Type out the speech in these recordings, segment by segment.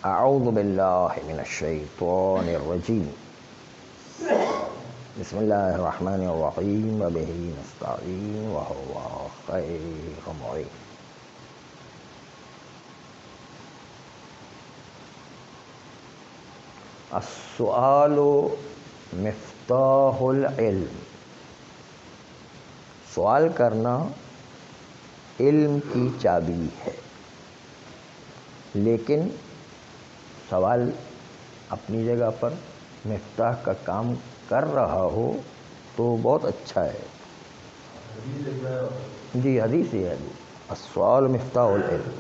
اعوذ باللہ من الشیطان الرجیم بسم اللہ الرحمن الرحیم وبہ نستعین وہو خیر معین. السؤال مفتاح العلم. سوال کرنا علم کی چابی ہے، لیکن سوال اپنی جگہ پر مفتاح کا کام کر رہا ہو تو بہت اچھا ہے. جی حدیث ہے السؤال مفتاح العلم.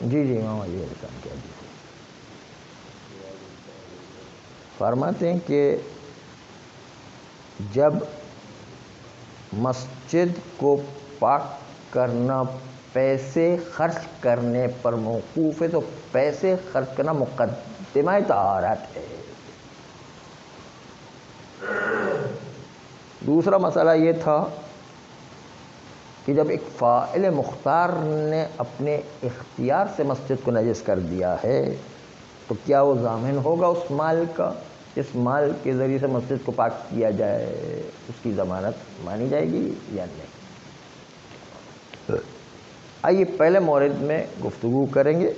جی امام علی علیہ السلام کی حدیث ہے. فرماتے ہیں کہ جب مسجد کو پاک کرنا پیسے خرچ کرنے پر موقوف ہے تو پیسے خرچ کرنا مقدمہ طہارت ہے. دوسرا مسئلہ یہ تھا کہ جب ایک فاعل مختار نے اپنے اختیار سے مسجد کو نجس کر دیا ہے تو کیا وہ ضامن ہوگا اس مال کا جس مال کے ذریعے سے مسجد کو پاک کیا جائے؟ اس کی ضمانت مانی جائے گی یا نہیں؟ آئیے پہلے مورد میں گفتگو کریں گے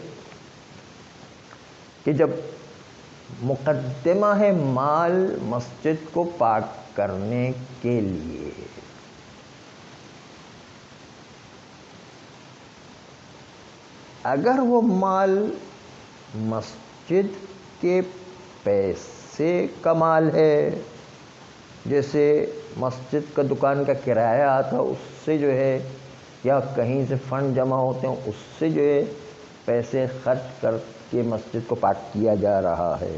کہ جب مقدمہ ہے مال مسجد کو پاک کرنے کے لیے، اگر وہ مال مسجد کے پیسے کا مال ہے، جیسے مسجد کا دکان کا کرایہ آتا اس سے جو ہے، یا کہیں سے فنڈ جمع ہوتے ہیں اس سے جو ہے پیسے خرچ کر کے مسجد کو پاک کیا جا رہا ہے،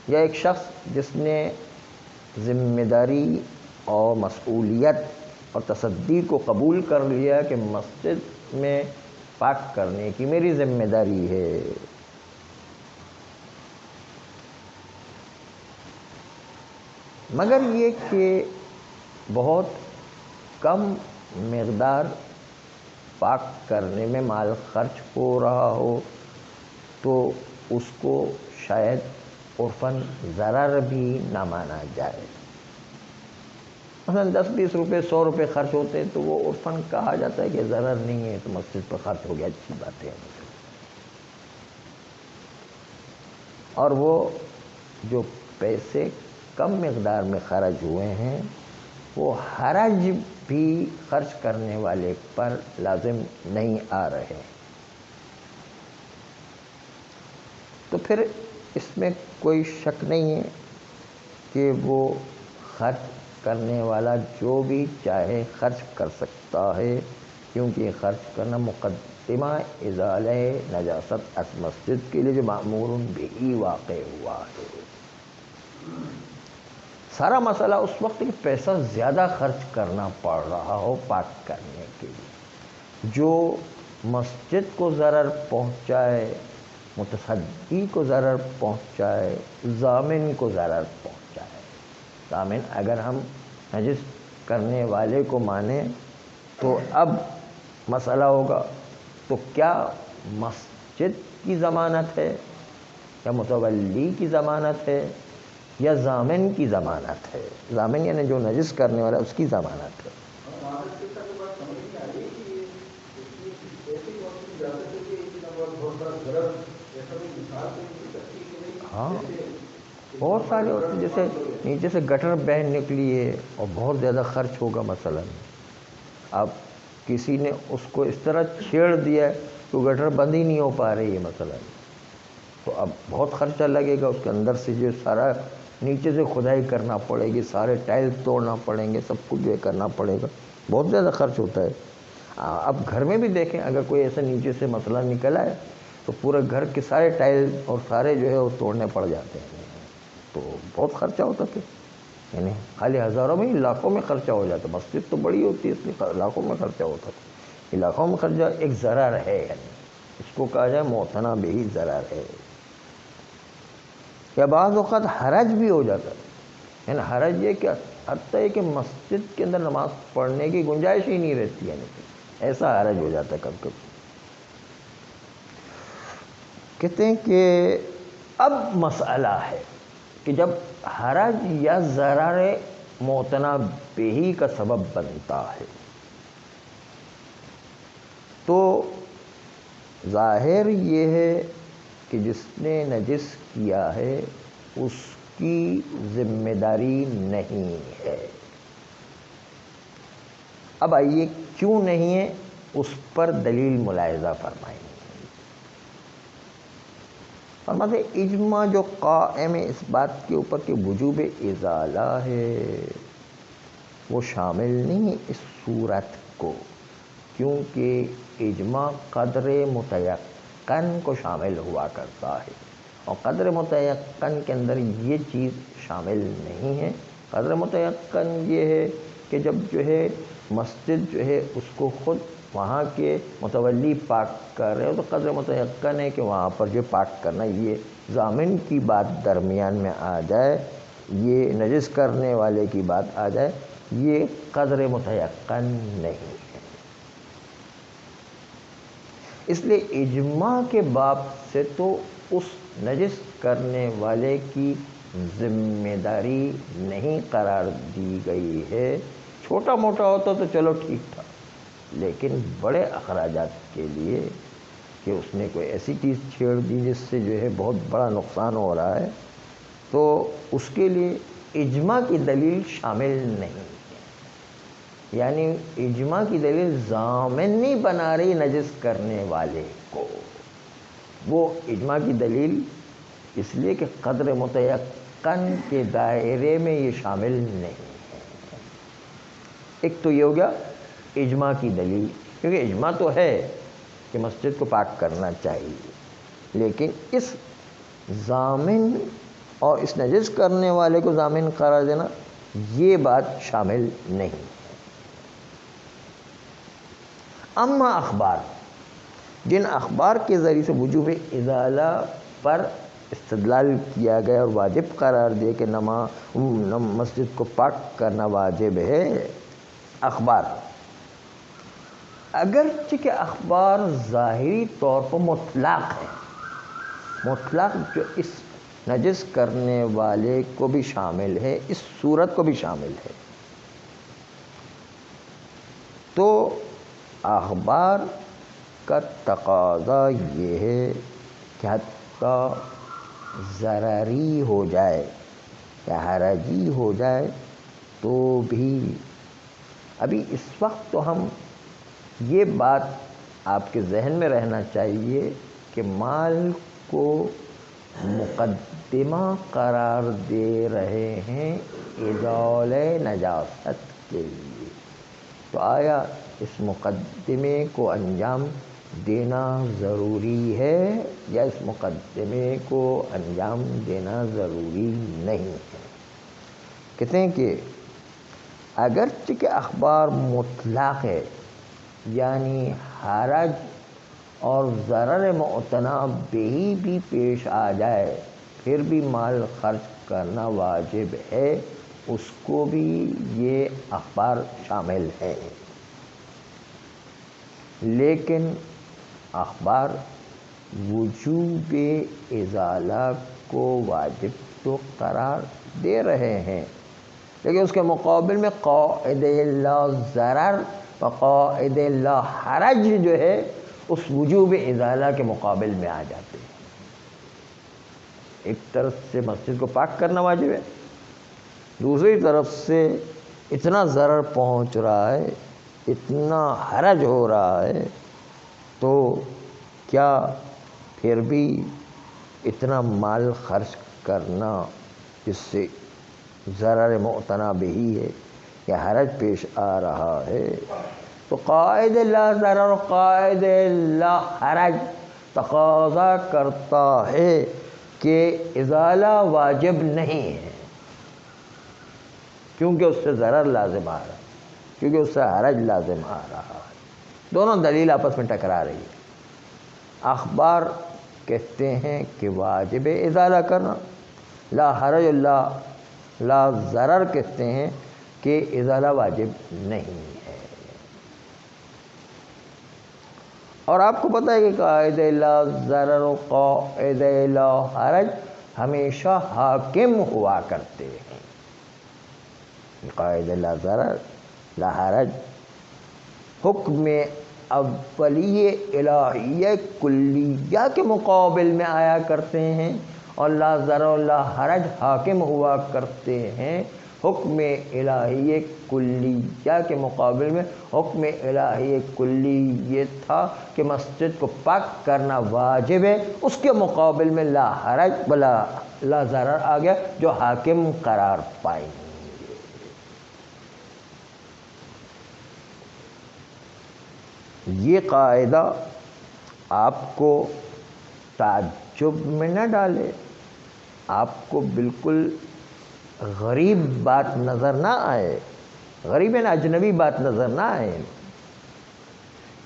یا ایک شخص جس نے ذمہ داری اور مسئولیت اور تصدی کو قبول کر لیا کہ مسجد میں پاک کرنے کی میری ذمہ داری ہے، مگر یہ کہ بہت کم مقدار پاک کرنے میں مال خرچ ہو رہا ہو تو اس کو شاید عرفاً ضرر بھی نہ مانا جائے. مثلا 10-20 روپے 100 روپے خرچ ہوتے تو وہ عرفاً کہا جاتا ہے کہ ضرر نہیں ہے تو مسجد پر خرچ ہو گیا، اچھی بات ہے. اور وہ جو پیسے کم مقدار میں خرچ ہوئے ہیں وہ حرج بھی خرچ کرنے والے پر لازم نہیں آ رہے، تو پھر اس میں کوئی شک نہیں ہے کہ وہ خرچ کرنے والا جو بھی چاہے خرچ کر سکتا ہے، کیونکہ یہ خرچ کرنا مقدمہ ازالہ نجاست از مسجد کے لیے جو مأمور بھی واقع ہوا ہے. سارا مسئلہ اس وقت کہ پیسہ زیادہ خرچ کرنا پڑ رہا ہو پاک کرنے کے لیے، جو مسجد کو ضرر پہنچائے، متصدی کو ضرر پہنچائے، ضامن کو ضرر پہنچائے. ضامن اگر ہم نجس کرنے والے کو مانیں تو اب مسئلہ ہوگا تو کیا مسجد کی ضمانت ہے یا متولی کی ضمانت ہے یا ضامن کی ضمانت ہے؟ ضامن یعنی جو نجس کرنے والا اس کی ضمانت ہے. ہاں بہت سارے ہوتے ہیں، جیسے نیچے سے گٹر بہہ نکلی ہے اور بہت زیادہ خرچ ہوگا، مثلا اب کسی نے اس کو اس طرح چھیڑ دیا تو گٹر بند ہی نہیں ہو پا رہی ہے مثلا، تو اب بہت خرچہ لگے گا. اس کے اندر سے جو سارا نیچے سے کھدائی کرنا پڑے گی، سارے ٹائل توڑنا پڑیں گے، سب کچھ جو ہے کرنا پڑے گا، بہت زیادہ خرچ ہوتا ہے. اب گھر میں بھی دیکھیں، اگر کوئی ایسا نیچے سے مسئلہ نکلا ہے تو پورے گھر کے سارے ٹائل اور سارے جو ہے وہ توڑنے پڑ جاتے ہیں، تو بہت خرچہ ہوتا ہے. یعنی خالی ہزاروں میں ہی لاکھوں میں خرچہ ہو جاتا. مسجد تو بڑی ہوتی ہے اس لیے لاکھوں میں خرچہ ہوتا ہے. لاکھوں میں خرچہ ایک ضرر ہے، یعنی اس کو کہا جائے معتنا بھی ضرر ہے. یا بعض اوقات حرج بھی ہو جاتا ہے. یعنی حرج یہ کہ حتیٰ ہے کہ مسجد کے اندر نماز پڑھنے کی گنجائش ہی نہیں رہتی ہے، ایسا حرج ہو جاتا ہے کبھی کبھی۔ کہتے ہیں کہ اب مسئلہ ہے کہ جب حرج یا ضرر معتنا بہی کا سبب بنتا ہے تو ظاہر یہ ہے کہ جس نے نجس کیا ہے اس کی ذمہ داری نہیں ہے۔ اب آئیے کیوں نہیں ہے، اس پر دلیل ملاحظہ فرمائیں۔ فرماتے اجماع جو قائم ہے اس بات کے اوپر کہ وجوب ازالہ ہے وہ شامل نہیں ہے اس صورت کو، کیونکہ اجماع قدر متیقن کو شامل ہوا کرتا ہے، اور قدر متیقن کے اندر یہ چیز شامل نہیں ہے۔ قدر متیقن یہ ہے کہ جب جو ہے مسجد جو ہے اس کو خود وہاں کے متولی پاک کر رہے ہو تو قدر متیقن ہے کہ وہاں پر جو پاک کرنا، یہ ضامن کی بات درمیان میں آ جائے، یہ نجس کرنے والے کی بات آ جائے، یہ قدر متیقن نہیں ہے۔ اس لیے اجماع کے باب سے تو اس نجس کرنے والے کی ذمہ داری نہیں قرار دی گئی ہے۔ چھوٹا موٹا ہوتا تو چلو ٹھیک تھا، لیکن بڑے اخراجات کے لیے کہ اس نے کوئی ایسی چیز چھیڑ دی جس سے جو ہے بہت بڑا نقصان ہو رہا ہے، تو اس کے لیے اجماع کی دلیل شامل نہیں ہے۔ یعنی اجماع کی دلیل ضامن نہیں بنا رہی نجس کرنے والے کو، وہ اجماع کی دلیل اس لیے کہ قدر متیقن کے دائرے میں یہ شامل نہیں ہے۔ ایک تو یہ ہو گیا اجماع کی دلیل، کیونکہ اجماع تو ہے کہ مسجد کو پاک کرنا چاہیے، لیکن اس ضامن اور اس نجس کرنے والے کو ضامن قرار دینا یہ بات شامل نہیں۔ اما اخبار، جن اخبار کے ذریعے سے وجوب ازالہ پر استدلال کیا گیا اور واجب قرار دیا کہ مسجد کو پاک کرنا واجب ہے، اخبار اگرچہ کہ اخبار ظاہری طور پر مطلق ہے، مطلق جو اس نجس کرنے والے کو بھی شامل ہے، اس صورت کو بھی شامل ہے، تو اخبار کا تقاضا یہ ہے کہ حتیٰ ضرری ہو جائے یا حرجی ہو جائے تو بھی ابھی اس وقت تو ہم یہ بات آپ کے ذہن میں رہنا چاہیے کہ مال کو مقدمہ قرار دے رہے ہیں ازالہ نجاست کے لیے، تو آیا اس مقدمے کو انجام دینا ضروری ہے یا اس مقدمے کو انجام دینا ضروری نہیں ہے؟ کہتے ہیں کہ اگرچہ کہ اخبار مطلق ہے، یعنی حرج اور ضرر معتنا بہی بھی پیش آ جائے پھر بھی مال خرچ کرنا واجب ہے، اس کو بھی یہ اخبار شامل ہے، لیکن اخبار وجوب ازالہ کو واجب تو قرار دے رہے ہیں، لیکن اس کے مقابل میں قاعدہ لا ضرر و قاعدہ لا حرج جو ہے اس وجوب ازالہ کے مقابل میں آ جاتے ہیں۔ ایک طرف سے مسجد کو پاک کرنا واجب ہے، دوسری طرف سے اتنا ضرر پہنچ رہا ہے، اتنا حرج ہو رہا ہے، تو کیا پھر بھی اتنا مال خرچ کرنا جس سے ضرر معتنا بہی ہے یا حرج پیش آ رہا ہے، تو قاعدہ لا ضرر قاعدہ لا حرج تقاضا کرتا ہے کہ ازالہ واجب نہیں ہے، کیونکہ اس سے ضرر لازم آ رہا ہے، کیونکہ اس سے حرج لازم آ رہا ہے، دونوں دلیل آپس میں ٹکرا رہی ہے۔ اخبار کہتے ہیں کہ واجب ازالہ کرنا، لا حرج لا لا ضرر کہتے ہیں کہ ازالہ واجب نہیں ہے۔ اور آپ کو پتہ ہے کہ قاعدہ لا ضرر و قاعدہ لا حرج ہمیشہ حاکم ہوا کرتے ہیں۔ قاعدہ لا ضرر لا حرج حکم اولیہ الہیہ کلیہ کے مقابل میں آیا کرتے ہیں، اور لا ضرر لا حرج حاکم ہوا کرتے ہیں حکم الہیہ کلیہ کے مقابل میں۔ حکم الہیہ کلی یہ تھا کہ مسجد کو پاک کرنا واجب ہے، اس کے مقابل میں لا حرج بلا لا ضرر آ گیا جو حاکم قرار پائیں گے۔ یہ قاعدہ آپ کو تعجب میں نہ ڈالے، آپ کو بالکل غریب بات نظر نہ آئے، غریب ہے نا، اجنبی بات نظر نہ آئے۔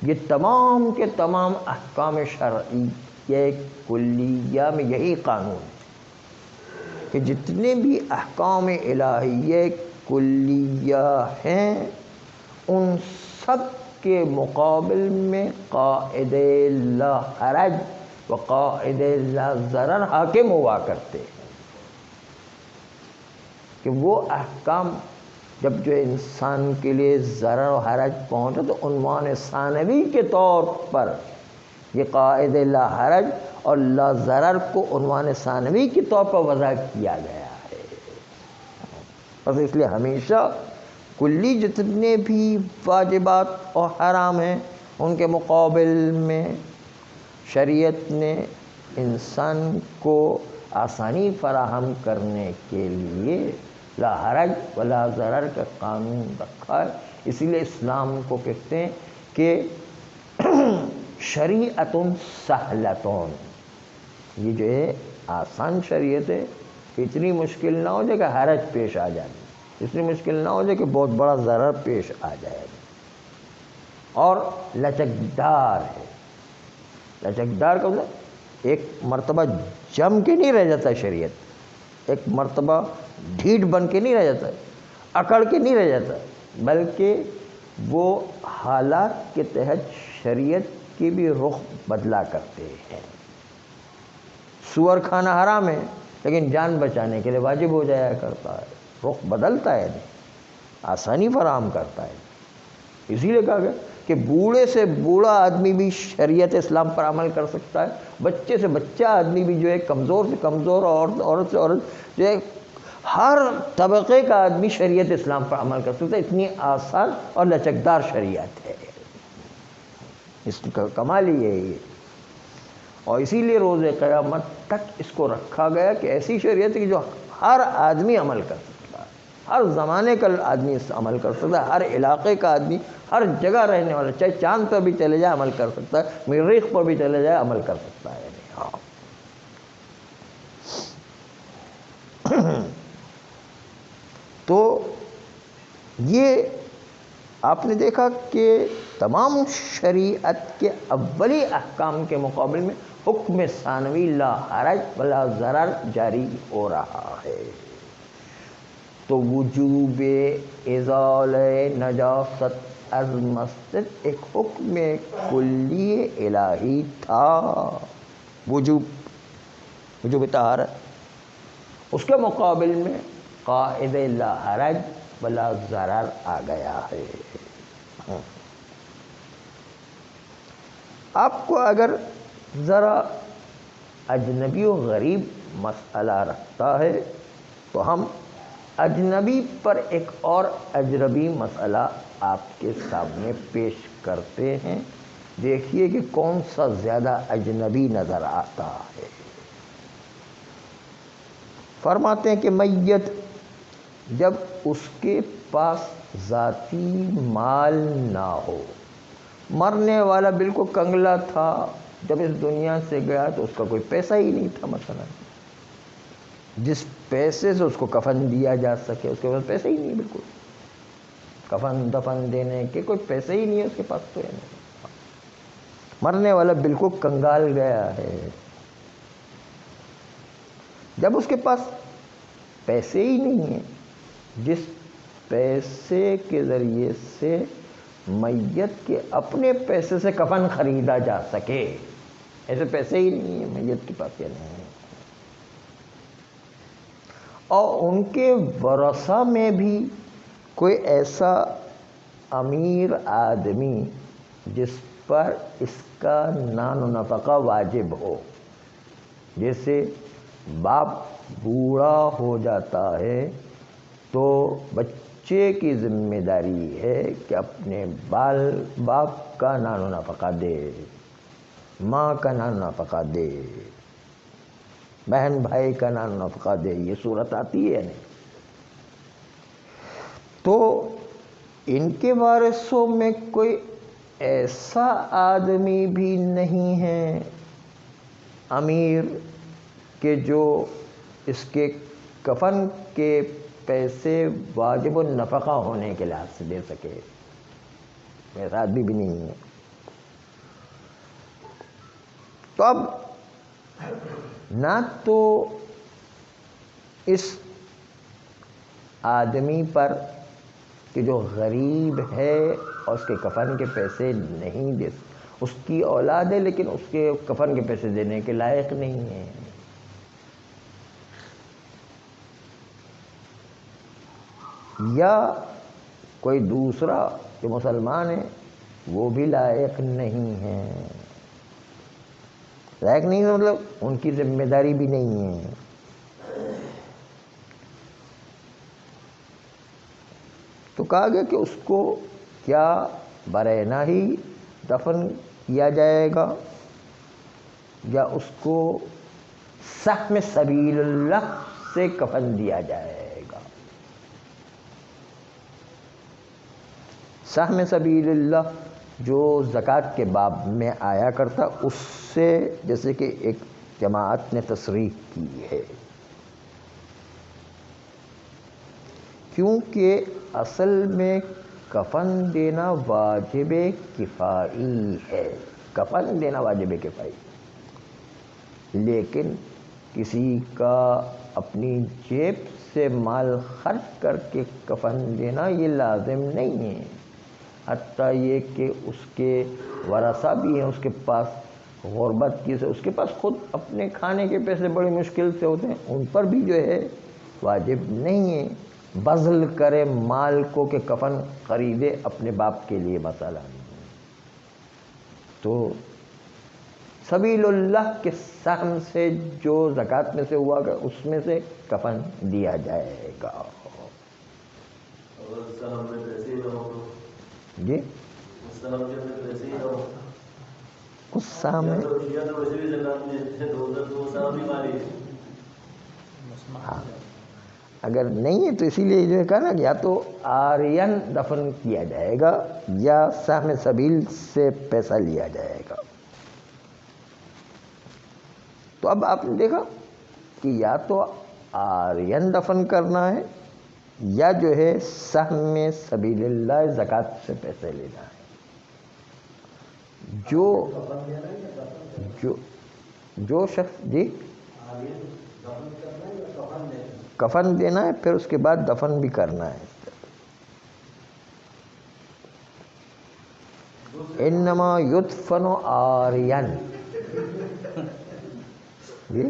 یہ تمام کے تمام احکام شرعیہ کلیہ میں یہی قانون ہے کہ جتنے بھی احکام الہیہ کلیہ ہیں ان سب کے مقابل میں قاعدہ لا حرج و قاعدہ لا ضرر حاکم ہوا کرتے ہیں، کہ وہ احکام جب جو انسان کے لیے ضرر و حرج پہنچے تو عنوان ثانوی کے طور پر یہ قاعدہ لا حرج اور لا ضرر کو عنوان ثانوی کے طور پر وضع کیا گیا ہے۔ بس اس لیے ہمیشہ کلی جتنے بھی واجبات اور حرام ہیں ان کے مقابل میں شریعت نے انسان کو آسانی فراہم کرنے کے لیے لا حرج ولا ضرر کا قانون رکھا ہے۔ اسی لیے اسلام کو کہتے ہیں کہ شریعت سہلتون، یہ جو ہے آسان شریعت ہے، اتنی مشکل نہ ہو جائے کہ حرج پیش آ جائے، اتنی مشکل نہ ہو جائے کہ بہت بڑا ضرر پیش آ جائے، اور لچکدار ہے۔ لچکدار کا مطلب ایک مرتبہ جم کے نہیں رہ جاتا شریعت، ایک مرتبہ ڈھیٹ بن کے نہیں رہ جاتا، اکڑ کے نہیں رہ جاتا، بلکہ وہ حالات کے تحت شریعت کی بھی رخ بدلا کرتے ہیں۔ سور کھانا حرام ہے لیکن جان بچانے کے لیے واجب ہو جایا کرتا ہے، رخ بدلتا ہے، آسانی فراہم کرتا ہے۔ اسی لیے کہا گیا کہ بوڑھے سے بوڑھا آدمی بھی شریعت اسلام پر عمل کر سکتا ہے، بچے سے بچہ آدمی بھی جو ہے، کمزور سے کمزور، عورت سے عورت جو ہے، ہر طبقے کا آدمی شریعت اسلام پر عمل کر سکتا ہے، اتنی آسان اور لچکدار شریعت ہے۔ اس کا کمال ہی ہے یہ، اور اسی لیے روز قیامت تک اس کو رکھا گیا کہ ایسی شریعت کی جو ہر آدمی عمل کر سکتا ہے، ہر زمانے کا آدمی اس عمل کر سکتا ہے، ہر علاقے کا آدمی، ہر جگہ رہنے والا، چاہے چاند پر بھی چلے جائے عمل کر سکتا ہے، مریخ پر بھی چلے جائے عمل کر سکتا ہے۔ ہاں تو یہ آپ نے دیکھا کہ تمام شریعت کے اولی احکام کے مقابل میں حکم ثانوی لا حرج ولا ضرر جاری ہو رہا ہے۔ تو وجوب ازالہ نجاست از مسجد ایک حکم کلی الہی تھا، وجوب طہارت، اس کے مقابل میں قاعدہ لا حرج ولا ضرر آ گیا ہے۔ آپ کو اگر ذرا اجنبی و غریب مسئلہ رکھتا ہے تو ہم اجنبی پر ایک اور اجنبی مسئلہ آپ کے سامنے پیش کرتے ہیں، دیکھیے کہ کون سا زیادہ اجنبی نظر آتا ہے۔ فرماتے ہیں کہ میت جب اس کے پاس ذاتی مال نہ ہو، مرنے والا بالکل کنگلا تھا، جب اس دنیا سے گیا تو اس کا کوئی پیسہ ہی نہیں تھا، مثلا جس پیسے سے اس کو کفن دیا جا سکے اس کے پاس پیسے ہی نہیں، بالکل کفن دفن دینے کے کوئی پیسے ہی نہیں ہے اس کے پاس، تو مرنے والا بالکل کنگال گیا ہے۔ جب اس کے پاس پیسے ہی نہیں ہیں جس پیسے کے ذریعے سے میت کے اپنے پیسے سے کفن خریدا جا سکے، ایسے پیسے ہی نہیں ہیں میت کے پاس، نہیں ہیں۔ اور ان کے ورثہ میں بھی کوئی ایسا امیر آدمی جس پر اس کا نان و نفقہ واجب ہو، جیسے باپ بوڑھا ہو جاتا ہے تو بچے کی ذمہ داری ہے کہ اپنے باپ کا نان و نفقہ دے، ماں کا نان و نفقہ دے، بہن بھائی کا نان و نفقہ دے، یہ صورت آتی ہے نہیں؟ تو ان کے وارثوں میں کوئی ایسا آدمی بھی نہیں ہے امیر کہ جو اس کے کفن کے پیسے واجب النفقہ ہونے کے لحاظ سے دے سکے، ایسا آدمی بھی نہیں ہے۔ تو اب نہ تو اس آدمی پر کہ جو غریب ہے اور اس کے کفن کے پیسے نہیں دے، اس کی اولاد ہے لیکن اس کے کفن کے پیسے دینے کے لائق نہیں ہے، یا کوئی دوسرا جو مسلمان ہے وہ بھی لائق نہیں ہے، لائق نہیں ہے مطلب ان کی ذمہ داری بھی نہیں ہے۔ تو کہا گیا کہ اس کو کیا برہنہ ہی دفن کیا جائے گا یا اس کو سہم سبیل اللہ سے کفن دیا جائے گا۔ سہم سبیل اللہ جو زکوٰۃ کے باب میں آیا کرتا، اس سے جیسے کہ ایک جماعت نے تصریح کی ہے، کیونکہ اصل میں کفن دینا واجب کفائی ہے، کفن دینا واجب کفائی، لیکن کسی کا اپنی جیب سے مال خرچ کر کے کفن دینا یہ لازم نہیں ہے، حتیٰ یہ کہ اس کے ورثہ بھی ہیں، اس کے پاس غربت کی سے اس کے پاس خود اپنے کھانے کے پیسے بڑی مشکل سے ہوتے ہیں، ان پر بھی جو ہے واجب نہیں ہے بذل کرے مال کو کہ کفن خریدے اپنے باپ کے لیے مثلا۔ تو سبیل اللہ کے سہم سے جو زکوٰۃ میں سے ہوا گا اس میں سے کفن دیا جائے گا۔ جی اس سہم میں ہاں اگر نہیں ہے تو اسی لیے جو ہے کہا نا یا تو آرین دفن کیا جائے گا یا سہم سبیل سے پیسہ لیا جائے گا۔ تو اب آپ نے دیکھا کہ یا تو آرین دفن کرنا ہے یا جو ہے سہم سبیل اللہ زکوٰۃ سے پیسے لینا ہے۔ جو شخص جی کفن دینا ہے پھر اس کے بعد دفن بھی کرنا ہے۔ انما یدفن آرین جی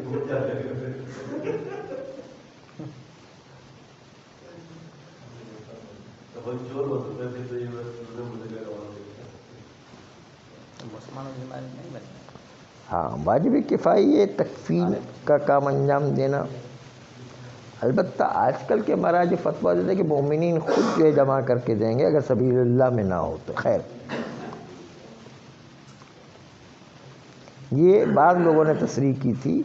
ہاں واجب کفائی ہے تکفین کا کام انجام دینا۔ البتہ آج کل کے مراجع فتویٰ دیتے ہیں کہ مومنین خود جو ہے جمع کر کے دیں گے اگر سبیل اللہ میں نہ ہو تو۔ خیر یہ بعض لوگوں نے تصریح کی تھی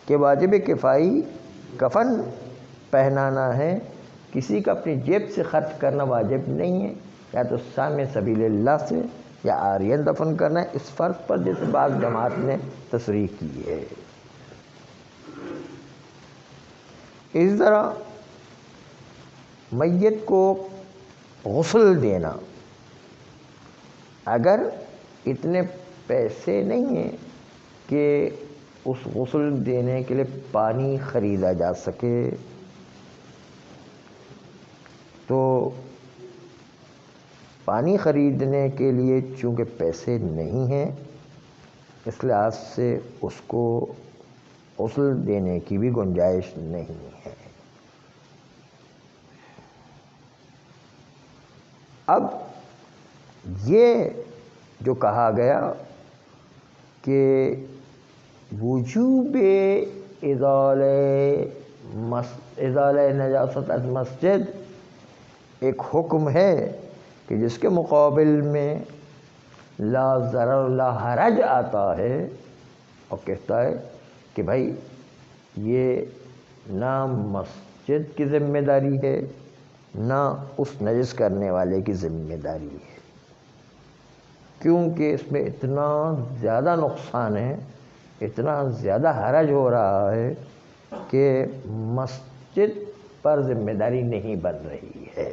کہ واجب کفائی کفن پہنانا ہے، کسی کا اپنی جیب سے خرچ کرنا واجب نہیں ہے، یا تو سہم سبیل اللہ سے یا آرین دفن کرنا ہے، اس فرض پر جیسے بعض جماعت نے تصریح کی ہے۔ اس طرح میت کو غسل دینا، اگر اتنے پیسے نہیں ہیں کہ اس غسل دینے کے لیے پانی خریدا جا سکے تو پانی خریدنے کے لیے چونکہ پیسے نہیں ہیں، اس لحاظ سے اس کو غسل دینے کی بھی گنجائش نہیں ہے۔ اب یہ جو کہا گیا کہ وجوب ازالہ نجاست از مسجد ایک حکم ہے کہ جس کے مقابل میں لا ضرر لا حرج آتا ہے، اور کہتا ہے کہ بھائی یہ نہ مسجد کی ذمہ داری ہے نہ اس نجس کرنے والے کی ذمہ داری ہے، کیونکہ اس میں اتنا زیادہ نقصان ہے، اتنا زیادہ حرج ہو رہا ہے کہ مسجد پر ذمہ داری نہیں بن رہی ہے۔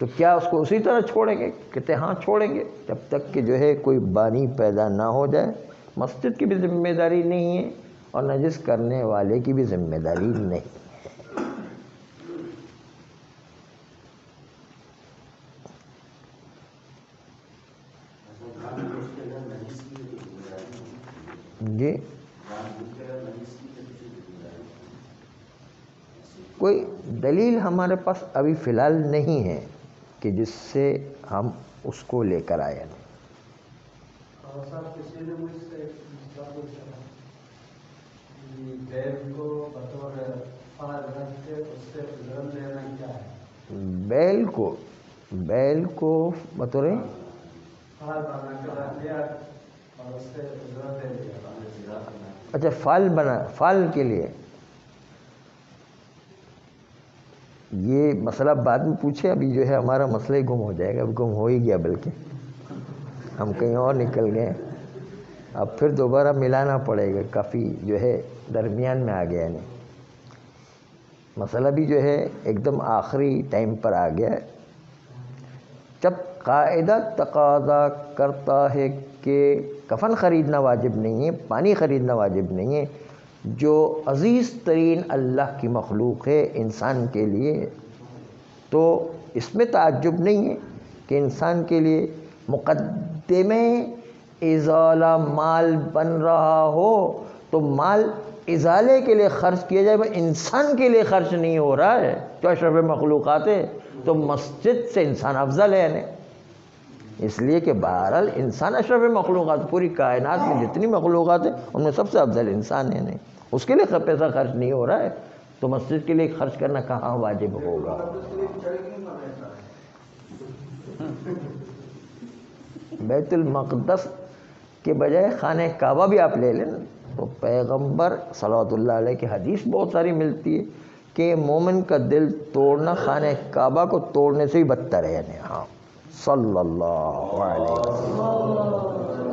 تو کیا اس کو اسی طرح چھوڑیں گے؟ کہتے ہاں چھوڑیں گے، جب تک کہ جو ہے کوئی بانی پیدا نہ ہو جائے۔ مسجد کی بھی ذمہ داری نہیں ہے اور نجس کرنے والے کی بھی ذمہ داری نہیں ہے۔ جی کوئی دلیل ہمارے پاس ابھی فی الحال نہیں ہے کہ جس سے ہم اس کو لے کر آئے ہیں۔ کسی نے مجھ سے پوچھا بیل کو بطور فال رکھ کے اس سے گرم لینا کیا ہے؟ بیل کو بطور فال بنا کے رکھ لیا اور اس سے گرم لے لیا۔ اچھا فال کے لیے یہ مسئلہ بعد میں پوچھے، ابھی جو ہے ہمارا مسئلہ ہی گم ہو جائے گا، اب گم ہو ہی گیا، بلکہ ہم کہیں اور نکل گئے، اب پھر دوبارہ ملانا پڑے گا، کافی جو ہے درمیان میں آ گیا، نہیں مسئلہ بھی جو ہے ایک دم آخری ٹائم پر آ گیا ہے۔ جب قاعدہ تقاضا کرتا ہے کہ کفن خریدنا واجب نہیں ہے، پانی خریدنا واجب نہیں ہے، جو عزیز ترین اللہ کی مخلوق ہے انسان کے لیے، تو اس میں تعجب نہیں ہے کہ انسان کے لیے مقدمے ازالہ مال بن رہا ہو تو مال ازالے کے لیے خرچ کیا جائے، انسان کے لیے خرچ نہیں ہو رہا ہے جو اشرف مخلوقات ہے، تو مسجد سے انسان افضل ہے، یعنی اس لیے کہ بہرحال انسان اشرف مخلوقات، پوری کائنات میں جتنی مخلوقات ہیں ان میں سب سے افضل انسان ہے، نہیں اس کے لیے پیسہ خرچ نہیں ہو رہا ہے، تو مسجد کے لیے خرچ کرنا کہاں واجب ہوگا؟ بیت المقدس کے بجائے خانہ کعبہ بھی آپ لے لیں، تو پیغمبر صلوات اللہ علیہ کی حدیث بہت ساری ملتی ہے کہ مومن کا دل توڑنا خانہ کعبہ کو توڑنے سے ہی بدتر ہے، یعنی ہاں صلی اللہ علیہ وسلم۔